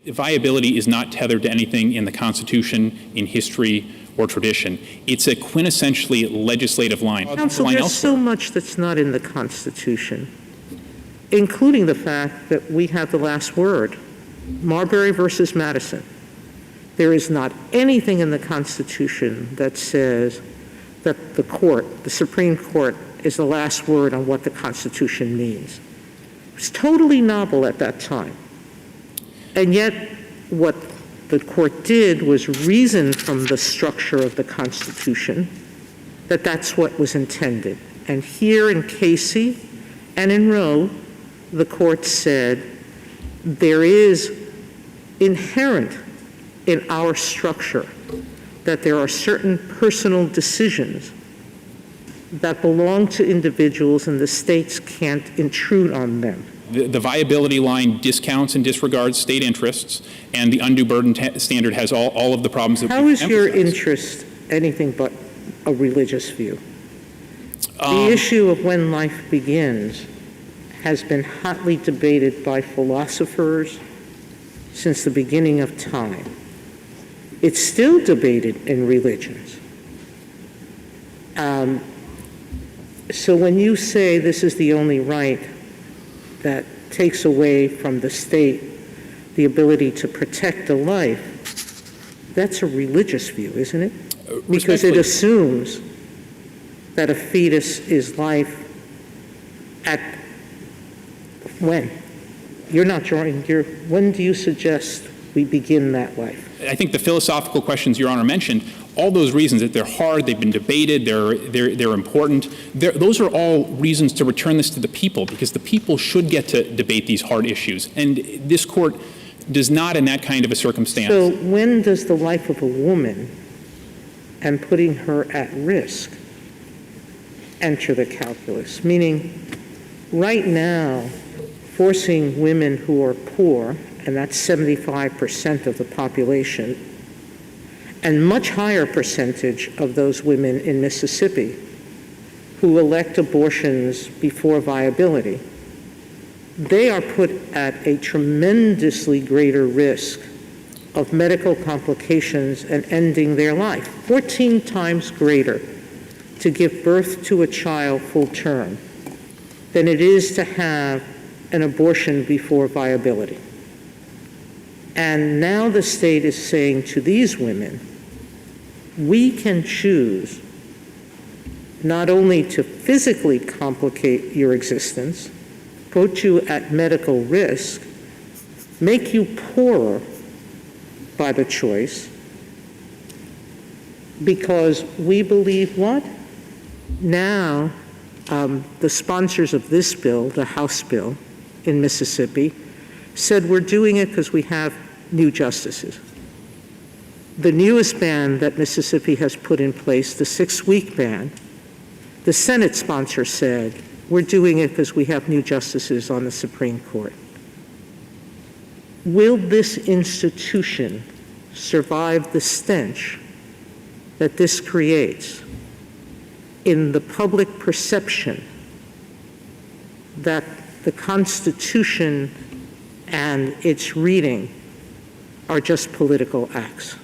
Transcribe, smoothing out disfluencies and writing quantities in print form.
Viability is not tethered to anything in the Constitution, in history, or tradition. It's a quintessentially legislative line. Counsel, there's so much that's not in the Constitution, including the fact that we have the last word. Marbury versus Madison. There is not anything in the Constitution that says that the Supreme Court, is the last word on what the Constitution means. It was totally novel at that time. And yet, what the court did was reason from the structure of the Constitution that that's what was intended. And here in Casey and in Roe, the court said there is inherent in our structure that there are certain personal decisions that belong to individuals and the states can't intrude on them. The viability line discounts and disregards state interests, and the undue burden standard has all of the problems that How is your interest anything but a religious view? The issue of when life begins has been hotly debated by philosophers since the beginning of time. It's still debated in religions. So when you say this is the only right that takes away from the state the ability to protect a life, that's a religious view, isn't it? Because it assumes that a fetus is life at when? You're not drawing when do you suggest we begin that life? I think the philosophical questions Your Honor mentioned, all those reasons that they're hard, they've been debated, they're important, those are all reasons to return this to the people, because the people should get to debate these hard issues. And this court does not in that kind of a circumstance. So when does the life of a woman and putting her at risk enter the calculus? Meaning, right now, forcing women who are poor, and that's 75% of the population, and much higher percentage of those women in Mississippi who elect abortions before viability, they are put at a tremendously greater risk of medical complications and ending their life, 14 times greater to give birth to a child full term than it is to have an abortion before viability. And now the state is saying to these women, we can choose not only to physically complicate your existence, put you at medical risk, make you poorer by the choice, because we believe what? Now, the sponsors of this bill, the House bill in Mississippi, said we're doing it because we have new justices. The newest ban that Mississippi has put in place, the 6-week ban, the Senate sponsor said, we're doing it because we have new justices on the Supreme Court. Will this institution survive the stench that this creates in the public perception that the Constitution and its reading are just political acts?